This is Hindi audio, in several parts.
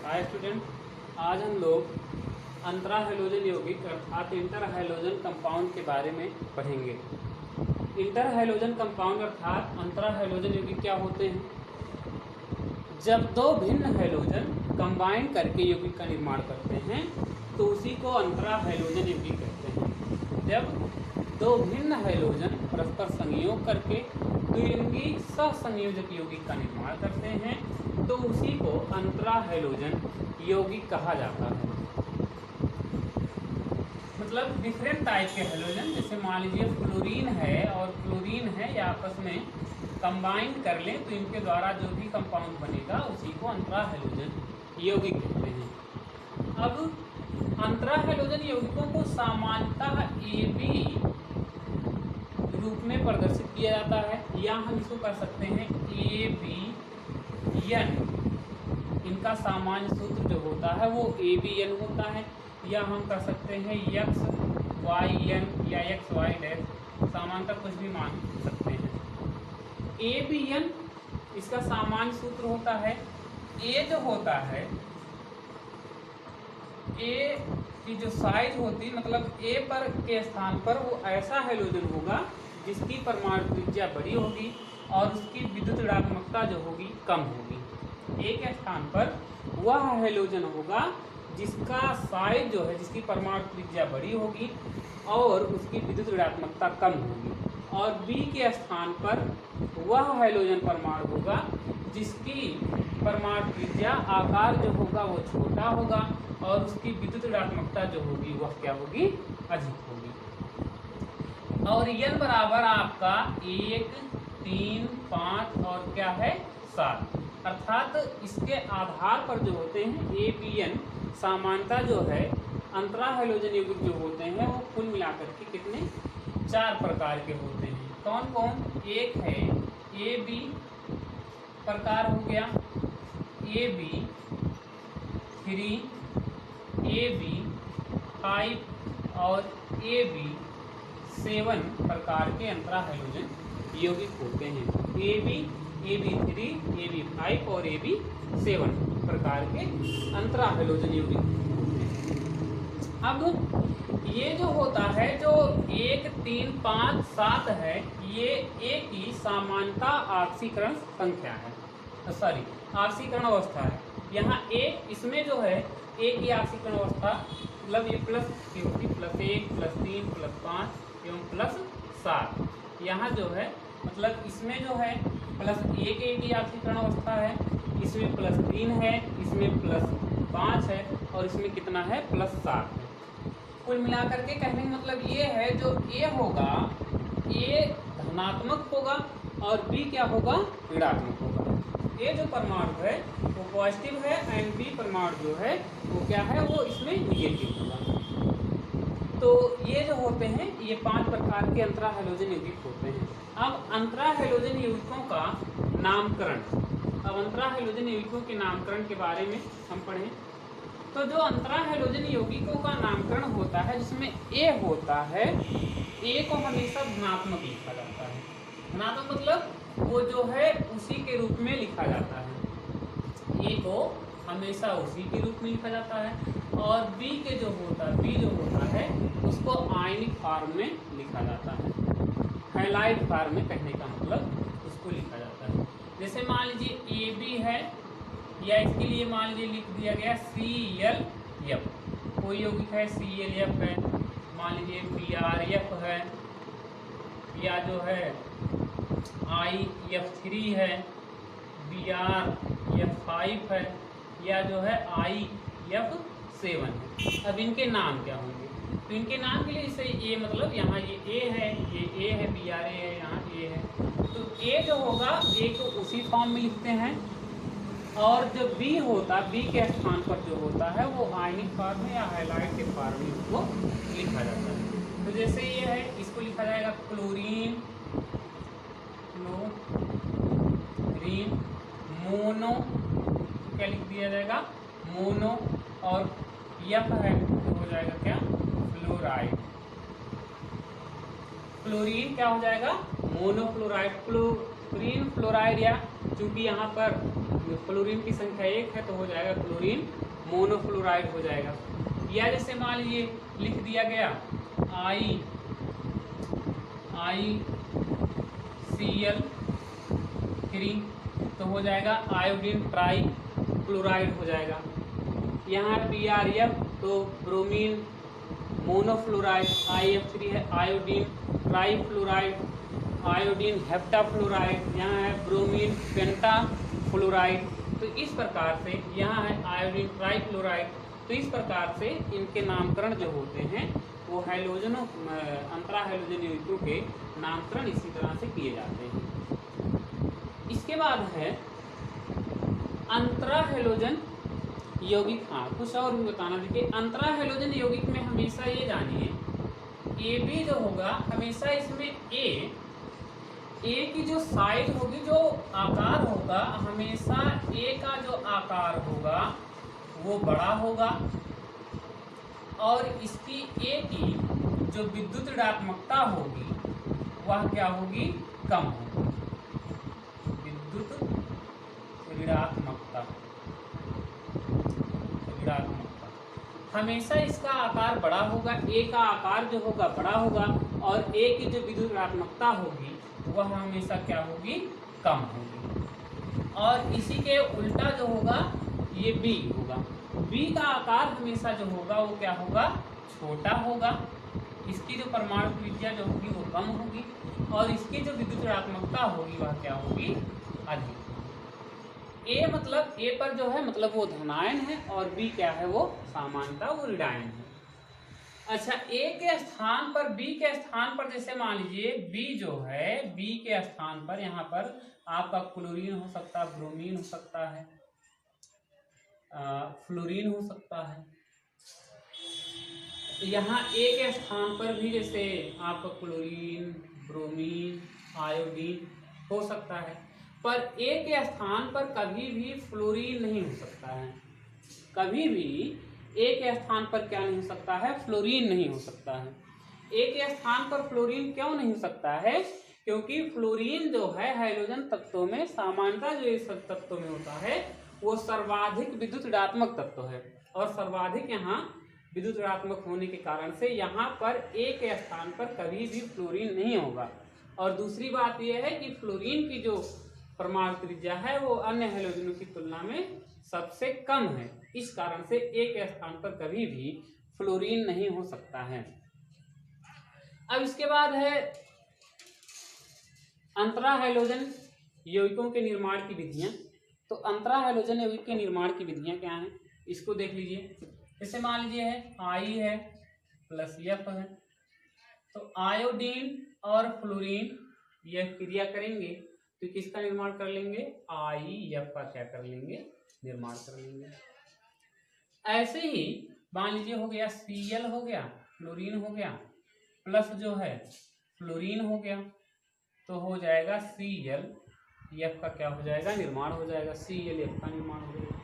हाय स्टूडेंट, आज हम लोग अंतरा हैलोजन यौगिक अर्थात इंटर हैलोजन कंपाउंड के बारे में पढ़ेंगे। इंटर हैलोजन कंपाउंड अर्थात अंतरा हैलोजन यौगिक क्या होते हैं? जब दो भिन्न हैलोजन कंबाइन करके यौगिक का निर्माण करते हैं तो उसी को अंतरा हैलोजन यौगिक कहते हैं। जब दो भिन्न हैलोजन परस्पर संयोग करके द्विलिंगी सहसंयोजक यौगिक का निर्माण करते हैं तो उसी को अंतरा हैलोजन यौगिक कहा जाता है। मतलब डिफरेंट टाइप के हैलोजन, जैसे मान लीजिए फ्लोरीन है और क्लोरीन है, या आपस में कंबाइन कर लें तो इनके द्वारा जो भी कंपाउंड बनेगा उसी को अंतरा हैलोजन यौगिक कहते हैं। अब अंतरा हैलोजन यौगिकों को सामान्यतः AB रूप में प्रदर्शित किया जाता है, या हम इसको कर सकते हैं ABN। इनका सामान्य सूत्र जो होता है वो ABN होता है, या हम कर सकते हैं XYN या XY डैश, सामान्यतः कुछ भी मान सकते हैं। ABN इसका सामान्य सूत्र होता है। A जो होता है, A की जो साइज होती, मतलब A पर के स्थान पर वो ऐसा हैलोजन होगा जिसकी परमाणु त्रिज्या बड़ी होगी और उसकी विद्युत ऋणात्मकता जो होगी कम होगी। A के स्थान पर वह हैलोजन होगा जिसका साइज जो है, जिसकी परमाणु त्रिज्या बड़ी होगी और उसकी विद्युत ऋणात्मकता कम होगी। और B के स्थान पर वह हैलोजन परमाणु होगा जिसकी परमाणु त्रिज्या आकार जो होगा वो छोटा होगा और उसकी विद्युत ऋणात्मकता जो होगी वह क्या होगी, अधिक होगी। और N बराबर आपका 1, 3, 5 और क्या है 7, अर्थात इसके आधार पर जो होते हैं ABN सामान्यता जो है अंतरा हैलोजन यौगिक जो होते हैं वो कुल मिलाकर के कितने 4 प्रकार के होते हैं। कौन कौन? एक है AB प्रकार हो गया, AB3, AB5 और AB7 प्रकार के अंतरा हैलोजन यौगिक होते हैं। AB3, AB5 और AB7 प्रकार के अंतरा हैलोजन यौगिक होते हैं। अब ये जो होता है, जो 1, 3, 5, 7 है, ये A की सामान्यता ऑक्सीकरण संख्या है, सॉरी ऑक्सीकरण अवस्था है। यहाँ A इसमें जो है A की ऑक्सीकरण अवस्था, मतलब ये प्लस की होगी, +1, +3, +5 एवं +7। यहाँ जो है मतलब इसमें जो है +1 A की ऑक्सीकरण अवस्था है, इसमें +3 है, इसमें +5 है और इसमें कितना है +7 है। कुल मिलाकर के कहने का मतलब ये है, जो A होगा A धनात्मक होगा और B क्या होगा, ऋणात्मक होगा। A जो परमाणु है वो पॉजिटिव है एंड B परमाणु जो है वो क्या है, वो इसमें निगेटिव होगा। तो ये जो होते हैं ये 5 प्रकार के अंतरा हैलोजन यौगिक होते हैं। अब अंतरा हैलोजन यौगिकों का नामकरण, अब अंतरा हैलोजन यौगिकों के नामकरण के बारे में हम पढ़ें तो जो अंतरा हैलोजन यौगिकों का नामकरण होता है जिसमें A होता है, A को हमेशा धनात्मक लिखा जाता है। धनात्मक मतलब वो जो है उसी के रूप में लिखा जाता है। A को हमेशा उसी के रूप में लिखा जाता है। और B जो होता है उसको आयनिक फॉर्म में लिखा जाता है, हैलाइड फॉर्म में कहने का मतलब उसको लिखा जाता है। जैसे मान लीजिए AB है, या इसके लिए मान लीजिए लिख दिया गया ClF, कोई यौगिक है ClF है, मान लीजिए BrF है, या जो है IF3 है, BrF5 है, या जो है IF7 है। अब इनके नाम क्या होंगे? तो इनके नाम के लिए इसे A, मतलब यहाँ ये A है, ये A है, BRA है, यहाँ A है। तो A जो होगा A को उसी फॉर्म में लिखते हैं, और जो B होता, B के स्थान पर जो होता है वो आयनिक फॉर्म में या हाइलाइट के फॉर्म में इसको लिखा जाता है। तो जैसे ये है, इसको लिखा जाएगा क्लोरीन, मोनो, क्या लिख दिया जाएगा, मोनो, और F है तो हो जाएगा क्या, फ्लोराइड। क्लोरीन क्या हो जाएगा, मोनोक्लोराइड। फ्लोरीन फ्लोराइड, या चूंकि यहाँ पर फ्लोरीन की संख्या 1 है तो हो जाएगा फ्लोरीन मोनोफ्लोराइड हो जाएगा। या जैसे मान लीजिए लिख दिया गया ICl3 तो हो जाएगा आयोडीन ट्राई क्लोराइड हो जाएगा। यहाँ BrF तो ब्रोमीन मोनोफ्लोराइड, IF3 है आयोडीन ट्राईफ्लोराइड, आयोडीन हेप्टाफ्लोराइड, यहाँ है ब्रोमीन पेंटाफ्लोराइड। तो इस प्रकार से यहाँ है आयोडीन ट्राईफ्लोराइड। तो इस प्रकार से इनके नामकरण जो होते हैं वो हैलोजनों अंतरा हैलोजन यौगिकों के नामकरण इसी तरह से किए जाते हैं। इसके बाद है अंतरा हैलोजन यौगिक। हाँ, कुछ और भी बताना। देखिए अंतरा हैलोजन यौगिक में हमेशा ये जानिए AB जो होगा हमेशा इसमें A की जो साइज होगी, जो आकार होगा, हमेशा A का जो आकार होगा वो बड़ा होगा और इसकी A की जो विद्युत ऋणात्मकता होगी वह क्या होगी, कम होगी। विद्युत ऋणात्मकता हमेशा इसका आकार बड़ा होगा, A का आकार जो होगा बड़ा होगा और A की जो विद्युत ऋणात्मकता होगी वह हमेशा क्या होगी, कम होगी। और इसी के उल्टा जो होगा ये B होगा। B का आकार हमेशा जो होगा वो क्या होगा, छोटा होगा। इसकी जो परमाणु त्रिज्या जो होगी वो कम होगी और इसकी जो विद्युत ऋणात्मकता होगी वह क्या होगी, अधिक। A मतलब A पर जो है मतलब वो धनायन है और B क्या है, वो सामान्यता वो ऋणायन है। अच्छा, A के स्थान पर B के स्थान पर जैसे मान लीजिए B जो है, B के स्थान पर यहाँ पर आपका क्लोरीन हो सकता है, ब्रोमीन हो सकता है, फ्लोरीन हो सकता है। यहाँ A के स्थान पर भी जैसे आपका क्लोरीन, ब्रोमीन, आयोडीन हो सकता है, पर A के स्थान पर कभी भी फ्लोरीन नहीं हो सकता है। कभी भी A के स्थान पर क्या नहीं हो सकता है, फ्लोरीन नहीं हो सकता है। A के स्थान पर फ्लोरीन क्यों नहीं हो सकता है, क्योंकि फ्लोरीन जो है हाइड्रोजन तत्वों में सामान्यता जो इस तत्वों में होता है वो सर्वाधिक विद्युत ऋणात्मक तत्व है और सर्वाधिक यहाँ विद्युत ऋणात्मक होने के कारण से यहाँ पर A के स्थान पर कभी भी फ्लोरीन नहीं होगा। और दूसरी बात यह है कि फ्लोरीन की जो परमाणु त्रिज्या है वो अन्य हैलोजनों की तुलना में सबसे कम है। इस कारण से A के स्थान पर कभी भी फ्लोरीन नहीं हो सकता है। अब इसके बाद है अंतरा हैलोजन यौगिकों के निर्माण की विधियां। तो अंतरा हैलोजन यौगिक के निर्माण की विधियां क्या हैं, इसको देख लीजिए। जैसे मान लीजिए है I है प्लस F है, तो आयोडीन और फ्लोरीन यह क्रिया करेंगे तो किसका निर्माण कर लेंगे, IF का क्या कर लेंगे, निर्माण कर लेंगे। ऐसे ही मान लीजिए हो गया Cl हो गया, फ्लोरीन हो गया, प्लस जो है फ्लोरीन हो गया, तो हो जाएगा ClF का क्या हो जाएगा, निर्माण हो जाएगा, ClF का निर्माण हो जाएगा।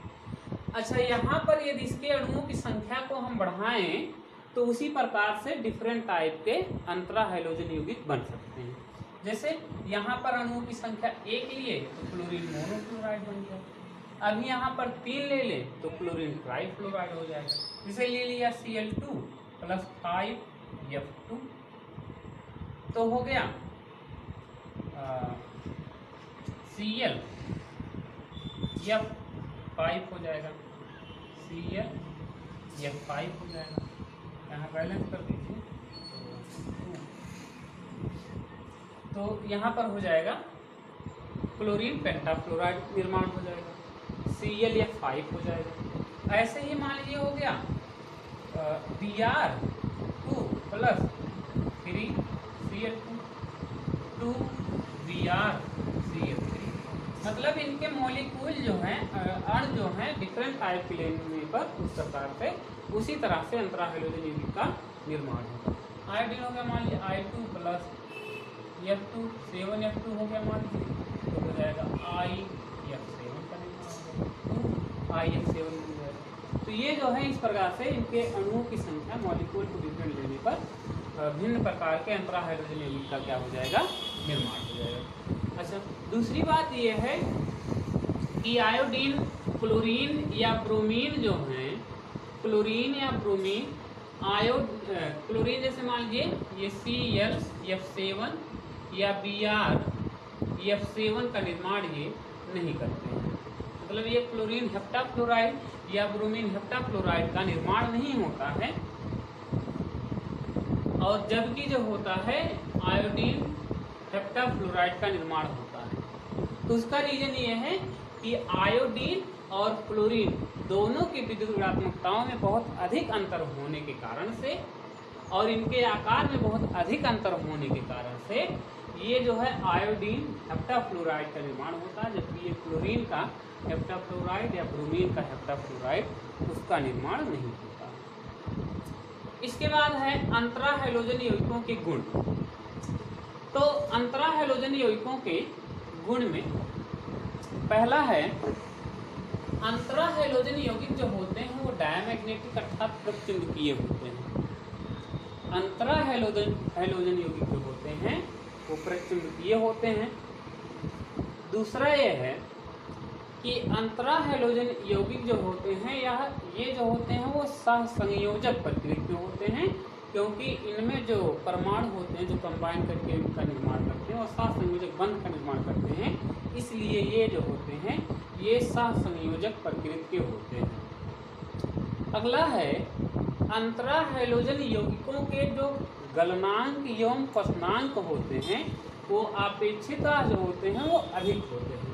अच्छा, यहाँ पर यदि इसके अणुओं की संख्या को हम बढ़ाएं तो उसी प्रकार से डिफरेंट टाइप के अंतरा हैलोजन यौगिक बन सकते हैं। जैसे यहाँ पर अणुओं की संख्या 1 लिए तो क्लोरीन मोनोफ्लोराइड बन गया। अभी यहाँ पर 3 ले लें तो क्लोरीन ट्राईफ्लोराइड हो जाएगा। जैसे ले लिया Cl2 प्लस 5F2 तो हो गया ClF5 हो जाएगा, ClF5 हो जाएगा। यहाँ बैलेंस कर दीजिए तो यहाँ पर हो जाएगा क्लोरीन पेंटाफ्लोराइड निर्माण हो जाएगा, ClF5 हो जाएगा। ऐसे ही मान लीजिए हो गया Br2 प्लस 3Cl2 2BrCl3। मतलब इनके मॉलिक्यूल जो हैं, अणु जो हैं डिफरेंट टाइप के लेने पर उस प्रकार से उसी तरह से अंतरा हैलोजन यौगिक का निर्माण होगा। आयोडीन हो गया मान लीजिए I2 प्लस F2 7F2 हो गया मान लीजिए, तो हो जाएगा IF7 का निर्माण होगा, IF7 हो जाएगा। तो ये जो है इस प्रकार से इनके अणुओं की संख्या मॉलिक्यूल को डिफरेंट लेने पर भिन्न प्रकार के अंतरा हैलोजन यौगिक का क्या हो जाएगा, निर्माण हो जाएगा। अच्छा, दूसरी बात यह है कि आयोडीन, क्लोरीन या ब्रोमीन जो है, क्लोरीन या ब्रोमीन क्लोरीन जैसे मान लीजिए ये ClF7 या BrF7 का निर्माण ये नहीं करते हैं। मतलब ये क्लोरीन हेप्टाफ्लोराइड या ब्रोमीन हेप्टाफ्लोराइड का निर्माण नहीं होता है। और जबकि जो होता है आयोडीन हेप्टाफ्लोराइड का निर्माण होता है। तो उसका रीजन ये है कि आयोडीन और क्लोरीन दोनों की विद्युत ऋणात्मकताओं में बहुत अधिक अंतर होने के कारण से और इनके आकार में बहुत अधिक अंतर होने के कारण से ये जो है आयोडीन हेप्टाफ्लोराइड का निर्माण होता है, जबकि ये क्लोरीन का हेप्टाफ्लोराइड या ब्रोमीन का हेप्टाफ्लोराइड उसका निर्माण नहीं होता। इसके बाद है अंतरा हैलोजन यौगिकों के गुण। तो अंतरा हैलोजन यौगिकों के गुण में पहला है अंतरा हैलोजन यौगिक जो होते हैं वो डायमैग्नेटिक अर्थात प्रचुंबकीय होते हैं। अंतरा हैलोजन यौगिक जो होते हैं वो प्रचुंबकीय होते हैं। दूसरा यह है कि अंतरा हैलोजन यौगिक जो होते हैं ये जो होते हैं वो सहसंयोजक प्रकृति के होते हैं, क्योंकि इनमें जो परमाणु होते हैं जो कंबाइन करके इनका निर्माण करते हैं और सहसंयोजक बंध का निर्माण करते हैं, इसलिए ये जो होते हैं ये सहसंयोजक प्रकृति के होते हैं। अगला है अंतरा हैलोजन यौगिकों के जो गलनांक एवं क्वथनांक होते हैं वो अपेक्षितः जो होते हैं वो अधिक होते हैं।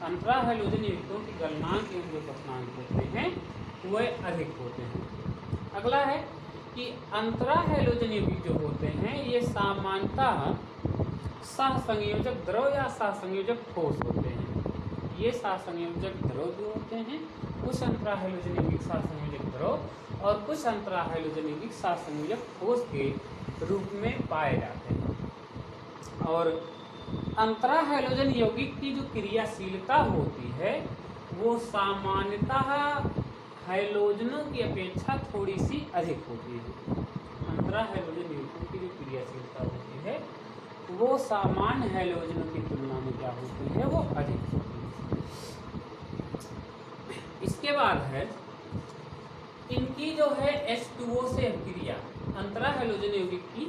अंतरा हैलोजन यौगिकों के गलनांक एवं जो क्वथनांक होते हैं वह अधिक होते हैं। अगला है कि अंतरा हैलोजन यौगिक जो होते हैं ये सामान्यतः सहसंयोजक द्रव या सहसंयोजक ठोस होते हैं। ये सहसंयोजक द्रव जो होते हैं, कुछ अंतरा हैलोजन यौगिक सहसंयोजक द्रव और कुछ अंतरा हैलोजन यौगिक सहसंयोजक ठोस के रूप में पाए जाते हैं। और अंतरा हैलोजन यौगिक की जो क्रियाशीलता होती है वो सामान्यतः हैलोजनों की अपेक्षा थोड़ी सी अधिक होती है। अंतरा हैलोजन यौगिकों की जो क्रियाशीलता होती है वो सामान्य हैलोजनों की तुलना में क्या होती है वो अधिक होती है। इसके बाद है इनकी जो है H2O से अभिक्रिया, अंतरा हैलोजन यौगिक की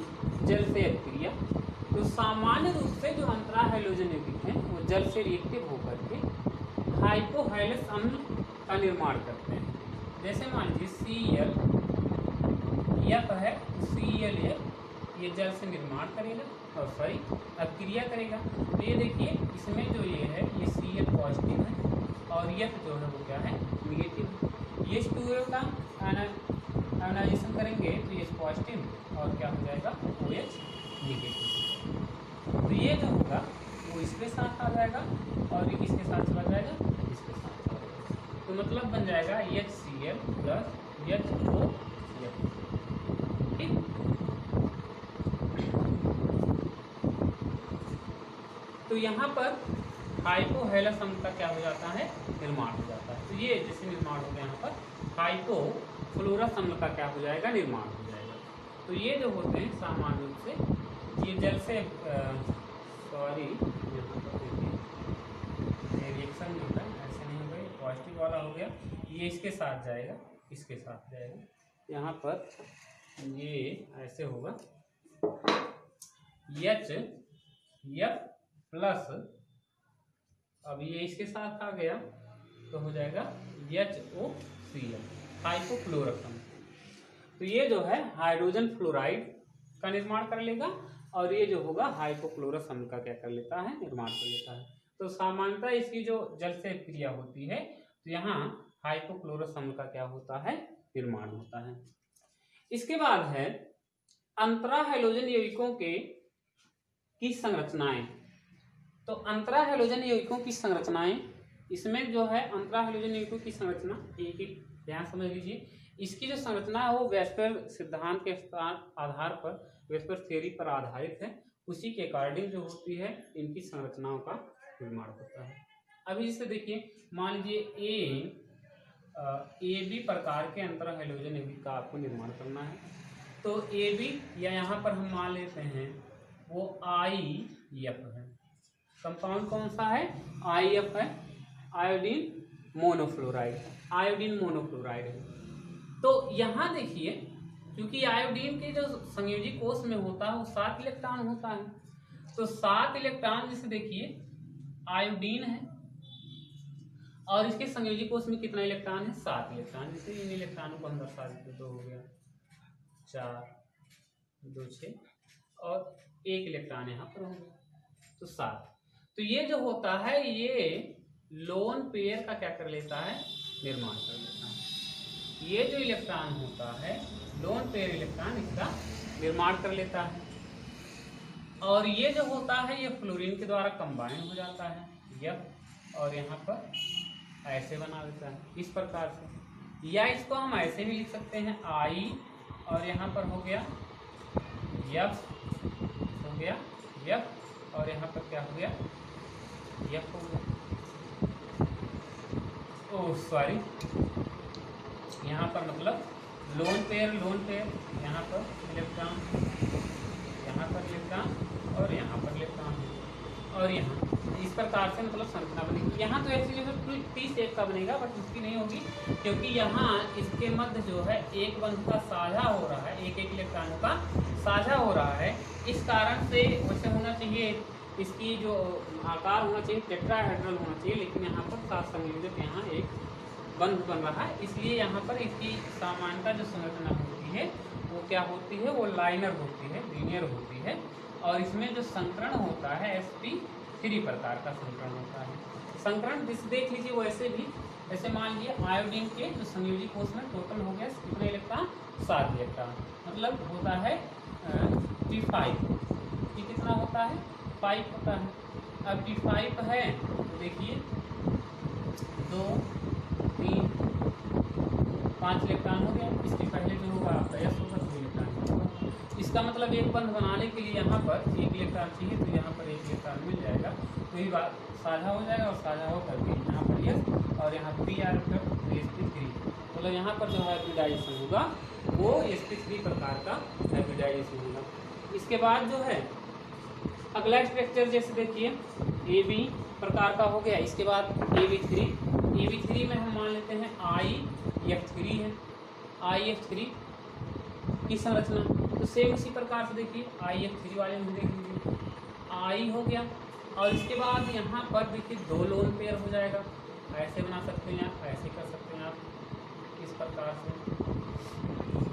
जल से अभिक्रिया। तो सामान्य रूप से जो अंतरा हैलोजन यौगिक हैं वो जल से रिएक्टिव होकर के हाइपोहैलस अम्ल का निर्माण करते हैं। जैसे मान लीजिए ClF है, ClF ये जल से निर्माण करेगा और अभिक्रिया करेगा। तो ये देखिए इसमें जो ये है ये Cl पॉजिटिव है और F जो है वो क्या है निगेटिव। ये H2O का आयनाइजेशन करेंगे तो ये पॉजिटिव और क्या हो जाएगा OH निगेटिव। तो ये जो होगा वो इसके साथ आ जाएगा और ये किसके साथ चला जाएगा, इसके साथ चला जाएगा। तो मतलब बन जाएगा HCl प्लस HOF। ठीक, तो यहाँ पर हाइपोहैलस अम्ल का क्या हो जाता है निर्माण हो जाता है। तो ये जैसे निर्माण हो गया यहाँ पर हाइपोफ्लोरस अम्ल का क्या हो जाएगा निर्माण हो जाएगा। तो ये जो होते हैं सामान्य रूप से ये जल से रिएक्शन जो है ऐसे नहीं होगा, ये पॉजिटिव वाला हो गया, ये इसके साथ जाएगा, इसके साथ जाएगा। यहाँ पर ये ऐसे होगा HF प्लस, अब ये इसके साथ आ गया तो हो जाएगा HOCl हाइपोफ्लोरस अम्ल। तो ये जो है हाइड्रोजन फ्लोराइड का निर्माण कर लेगा और ये जो होगा हाइपोफ्लोरस अम्ल का क्या कर लेता है निर्माण कर लेता है। तो सामान्यतः इसकी जो जल से क्रिया होती है तो यहाँ हाइपोफ्लोरस अम्ल का क्या होता है निर्माण होता है। इसके बाद है अंतरा हैलोजन यौगिकों की संरचनाएं। तो अंतरा हैलोजन यौगिकों की संरचनाएं, इसमें जो है अंतरा हैलोजन यौगिकों की संरचना एक एक ध्यान समझ लीजिए। इसकी जो संरचना है वो वेस्पर सिद्धांत के आधार पर, वेस्पर थ्योरी पर आधारित है, उसी के अकॉर्डिंग जो होती है इनकी संरचनाओं का निर्माण होता है। अभी जैसे देखिए मान लीजिए AB प्रकार के अंतरा हैलोजन यौगिक का आपको निर्माण करना है। तो AB या यहाँ पर हम मान लेते हैं वो IF है, कंपाउंड कौन सा है, IF है, आयोडीन मोनोफ्लोराइड, आयोडीन मोनोफ्लोराइड है। तो यहाँ देखिए, क्योंकि आयोडीन के जो संयोजी कोष में होता है वो 7 इलेक्ट्रॉन होता है, तो 7 इलेक्ट्रॉन जैसे देखिए आयोडीन है और इसके संयोजी कोष में कितना इलेक्ट्रॉन है, 7 इलेक्ट्रॉन। जैसे इन इलेक्ट्रॉनों को हम दर्शा देते, 2 हो गया, 4, 2, 6 और 1 इलेक्ट्रॉन यहाँ पर हो गया, तो 7। तो ये जो होता है ये लोन पेयर का क्या कर लेता है, निर्माण कर लेता है। ये जो इलेक्ट्रॉन होता है लोन पेयर इलेक्ट्रॉन इसका निर्माण कर लेता है, और ये जो होता है ये फ्लोरीन के द्वारा कंबाइन हो जाता है यह, और यहाँ पर ऐसे बना देता है इस प्रकार से। या इसको हम ऐसे भी लिख सकते हैं I, और यहाँ पर हो गया F, हो गया F, और यहाँ पर क्या हो गया F हो गया, ओह सॉरी, यहाँ पर मतलब लोन पेयर यहाँ पर इलेक्ट्रॉन, यहाँ पर इलेक्ट्रॉन और यहाँ पर इलेक्ट्रॉन, और यहाँ इस प्रकार से मतलब संरचना बनेगी। यहाँ तो एक्चुअली 30 एक का बनेगा, बट उसकी नहीं होगी क्योंकि यहाँ इसके मध्य जो है एक बंधु का साझा हो रहा है, एक इलेक्ट्रॉनों का साझा हो रहा है। इस कारण से वैसे होना चाहिए, इसकी जो आकार होना चाहिए टेट्राहेड्रल होना चाहिए, लेकिन यहाँ पर 7 संयोजक यहाँ एक बंध बन रहा है, इसलिए यहाँ पर इसकी सामान्यता जो संरचना होती है वो क्या होती है, वो लाइनर होती है, लीनियर होती है। और इसमें जो संकरण होता है sp3 प्रकार का संकरण होता है। संकरण देख लीजिए वैसे भी, ऐसे मान लीजिए आयोडीन के जो संयोजी कोष में टोटल हो गया कितने इलेक्ट्रॉन, 7 इलेक्ट्रॉन, मतलब होता है P5, ये कितना होता है 5 होता है। अब P5 है तो देखिए 2, 3, 5 इलेक्ट्रॉन हो गया, इसके पहले जो होगा आपका S होगा, 2 इलेक्ट्रॉन होगा। इसका मतलब एक बंध बनाने के लिए यहाँ पर 1 इलेक्ट्रॉन चाहिए, तो यहाँ पर 1 इलेक्ट्रॉन मिल जाएगा, तो ये बात साझा हो जाएगा, और साझा होकर के यहाँ पर S और यहाँ P R sp3, मतलब यहाँ पर जो हाइब्रिडाइजेशन होगा वो sp3 प्रकार का हाइब्रिडाइजेशन होगा। इसके बाद जो है अगला स्ट्रक्चर जैसे देखिए AB प्रकार का हो गया, इसके बाद AB3 में हम मान लेते हैं IF3 है, IF3 की संरचना, तो सेम इसी प्रकार से देखिए IF3 वाले में देख लीजिए I हो गया, और इसके बाद यहाँ पर देखिए 2 लोन पेयर हो जाएगा, ऐसे बना सकते हैं आप, ऐसे कर सकते हैं आप, इस प्रकार से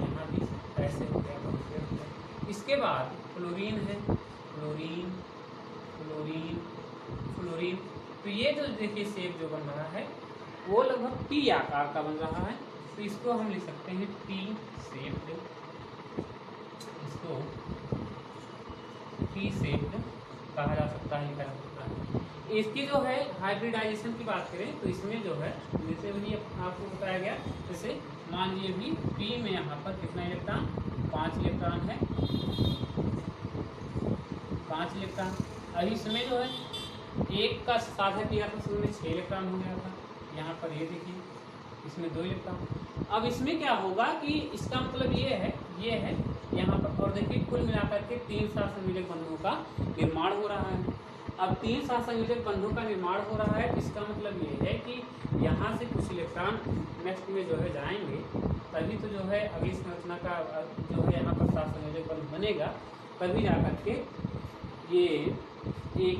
यहाँ भी ऐसे हो गया, 2 पेयर हो गया। इसके बाद फ्लोरीन है, फ्लोरीन, तो ये जो देखिए शेप जो बन रहा है वो लगभग T आकार का बन रहा है, तो इसको हम लिख सकते हैं T शेप्ड, इसको T शेप्ड कहा जा सकता है, कहा सकता है। इसकी जो है हाइब्रिडाइजेशन की बात करें तो इसमें जो है जैसे भी आपको बताया गया, जैसे मान लीजिए भी P में यहाँ पर कितना इलेक्ट्रॉन, 5 इलेक्ट्रॉन है, 5 इलेक्ट्रॉन। अब इसमें जो है एक का साझा किया था, उसमें 6 इलेक्ट्रॉन हो गया था, यहाँ पर ये देखिए इसमें 2 इलेक्ट्रॉन। अब इसमें क्या होगा कि इसका मतलब ये है यहाँ पर, और देखिए कुल मिलाकर के 3 सहसंयोजक बंधों का निर्माण हो रहा है। अब 3 सहसंयोजक बंधों का निर्माण हो रहा है, इसका मतलब ये है कि यहाँ से कुछ इलेक्ट्रॉन नेक्स्ट में जो है जाएंगे, तभी तो जो है अगली संरचना का जो है यहाँ पर सहसंयोजक बंध बनेगा, तभी जाकर के ये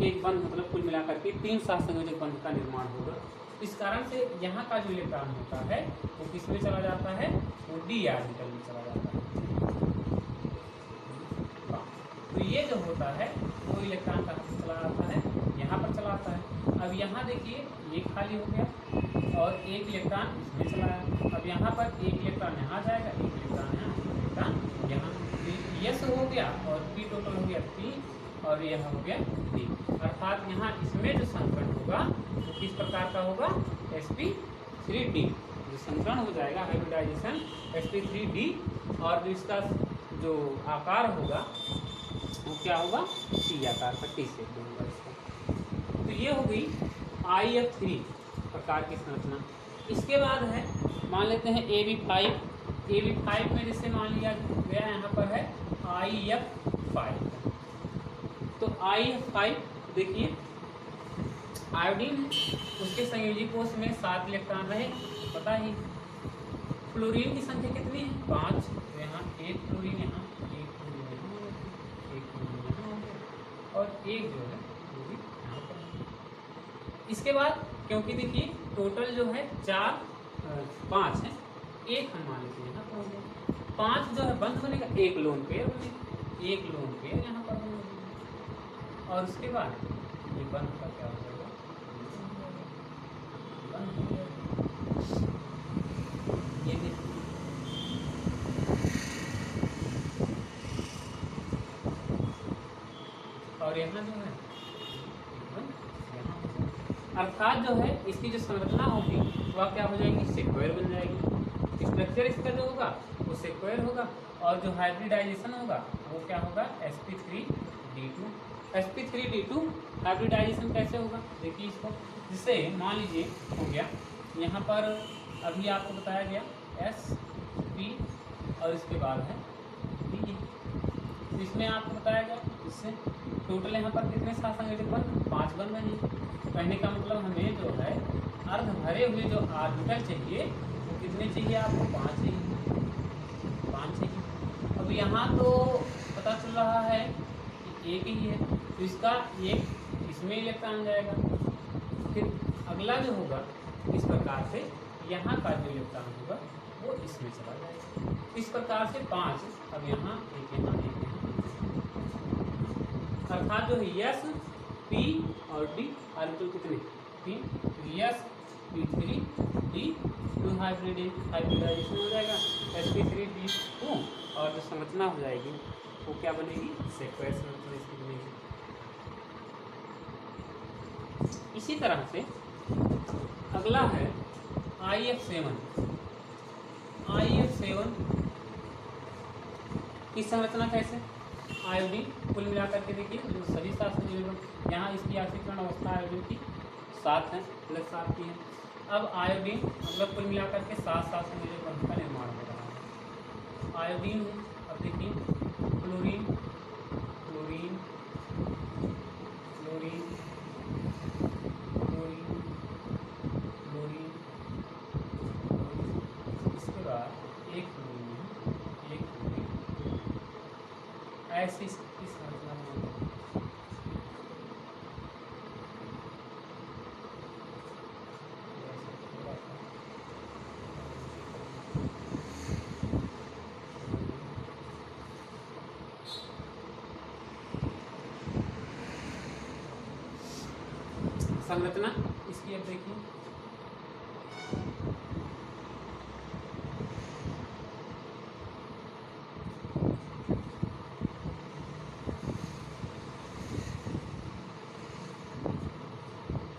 एक बंध मतलब कुल मिलाकर के 3 सहसंयोजक बंध का निर्माण होगा। इस कारण से यहाँ का जो इलेक्ट्रॉन होता है वो किस में चला जाता है, वो D ऑर्बिटल में चला जाता है। तो ये जो होता है वो इलेक्ट्रॉन कहाँ से चला जाता है, यहाँ पर चला आता है। अब यहाँ देखिए ये खाली हो गया और 1 इलेक्ट्रॉन इसमें चला आया। अब यहाँ पर 1 इलेक्ट्रॉन यहाँ जाएगा, 1 इलेक्ट्रॉन यहाँ, इलेक्ट्रॉन यहाँ, S हो गया और P टोटल हो गया P, और यह हो गया D। अर्थात यहाँ इसमें जो संकरण होगा वो किस प्रकार का होगा, sp3d, जो संकरण हो जाएगा हाइब्रिडाइजेशन sp3d, और जो इसका जो आकार होगा वो क्या होगा, T आकार का, T शेप होगा इसका। तो ये हो गई IF3 प्रकार की संरचना। इसके बाद है मान लेते हैं AB5 में जैसे मान लिया गया यहाँ पर है IF5, तो IF5 देखिए आयोडीन है, उसके संयोजी कोष में 7 इलेक्ट्रॉन रहे, पता ही। फ्लोरीन की संख्या कितनी है? 5। तो यहाँ 1 फ्लोरीन, यहाँ 1 फ्लोरीन, यहाँ 1 फ्लोरीन, यहाँ हो गया, और एक जो है वो भी यहाँ पर। इसके बाद क्योंकि देखिए टोटल जो है 5 है, एक हम मान लेते हैं यहाँ पर हो गया। 5 जो है बंद बनेगा, एक लोन पेयर बनेगा, एक लोन पेयर यहाँ पर बनेगा, और उसके बाद ये बंद का क्या हो जाएगा, बंद हो जाएगा। ये देखिए और यहाँ जो है अर्थात जो है इसकी जो संरचना होगी वह क्या हो जाएगी, सेक्वायर बन जाएगी। स्ट्रक्चर इसका जो होगा वो सेक्वायर होगा, और जो हाइब्रिडाइजेशन होगा वो क्या होगा, sp3d2। sp3d2 हाइब्रिडाइजेशन कैसे होगा, देखिए इसको, जिससे मान लीजिए हो गया यहाँ पर अभी आपको बताया गया sp और इसके बाद है d, तो इसमें आपको बताया गया, इससे टोटल यहाँ पर कितने साथ संयोजक बन, 5 बन रहे हैं। कहने का मतलब हमें जो है अर्ध भरे हुए जो ऑर्बिटल चाहिए वो कितने चाहिए आपको, 5 चाहिए, 5 चाहिए। अब यहाँ तो पता चल रहा है कि एक ही है, तो इसका एक इसमें इलेक्ट्रॉन जाएगा, फिर अगला जो होगा इस प्रकार से यहाँ का जो इलेक्ट्रॉन होगा वो इसमें चला जाएगा। इस प्रकार से 5, अब यहाँ एक, यहाँ एक, अर्थात जो है S, P और D ऑर्बिटल कितने, 3, S, P3, D, 2 हाइब्रिडाइजेशन हो जाएगा, sp3d2, और जो संरचना हो जाएगी वो क्या बनेगी, सेक्वायर संरचना इसकी बनेगी। इसी तरह से अगला है IF7। IF7 की संरचना कैसे, आयोडीन कुल मिलाकर के देखिए जो सभी 7 संयोजन, यहाँ इसकी आक्सीकरण अवस्था आयोडीन की 7 है, +7 की है। अब आयोडीन मतलब कुल मिलाकर के 7 संयोजक बंध का निर्माण हो रहा है। आयोडीन है, अब देखिए chlorine, chlorine, chlorine, chlorine, chlorine, इसके बाद एक क्लोरीन है, एक क्लोरीन, ऐसी इसकी संरचना बनाएंगे। संरचना इसकी अब देखिए,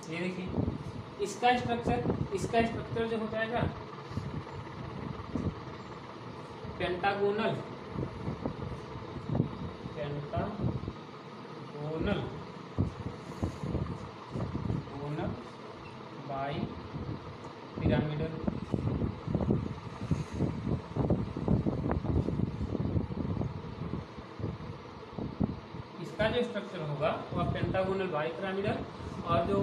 ये देखिए इसका स्ट्रक्चर जो हो जाएगा पेंटागोनल, बाई पिरामिडल। इसका जो स्ट्रक्चर होगा वह पेंटागोनल बाई पिरामिडल, और जो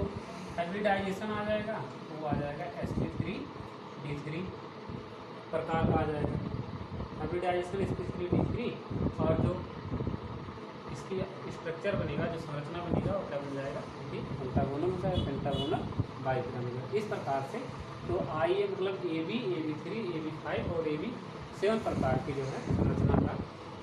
हाइब्रिडाइजेशन आ जाएगा वो आ जाएगा sp3d3 प्रकार का आ जाएगा। हाइब्रिडाइजेशन sp3d3, और जो इसकी स्ट्रक्चर बनेगा, जो संरचना बनेगा वो क्या बन जाएगा, देखिए पेंटागोनल होता है, पेंटागोनल बाई पिरामिडल। इस प्रकार से तो IA मतलब AB, AB3, AB5 और AB7 प्रकार की जो है संरचना का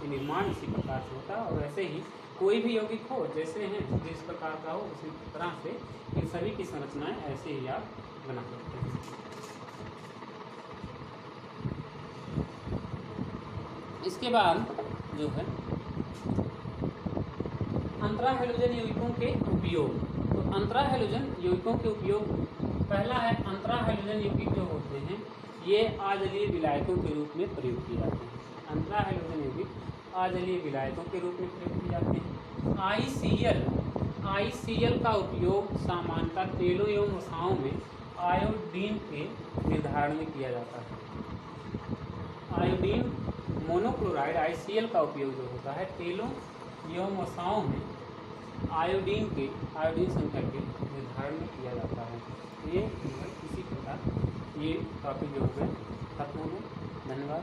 निर्माण इसी प्रकार से होता है। और ऐसे ही कोई भी यौगिक हो जैसे हैं जिस प्रकार का हो उसी तरह से इन सभी की संरचनाएं ऐसे ही आप बना सकते हैं। इसके बाद जो है अंतरा हैलोजन यौगिकों के उपयोग, तो अंतरा हैलोजन यौगिकों के उपयोग, पहला है अंतरा हैलोजन यौगिक जो होते हैं ये अजलीय विलायकों के रूप में प्रयोग किए जाते हैं। अंतरा हैलोजन यौगिक अजलीय विलायकों के रूप में प्रयोग किए जाते हैं। ICL का उपयोग सामान्यतः तेलों एवं वसाओं में आयोडीन के निर्धारण में किया जाता है। आयोडीन मोनोक्लोराइड ICL का उपयोग जो होता है तेलों एवं वसाओं में आयोडीन संख्या के निर्धारण में किया जाता है। ये इसी प्रकार ये टॉपिक जो हो गए खत्म हो गए। धन्यवाद।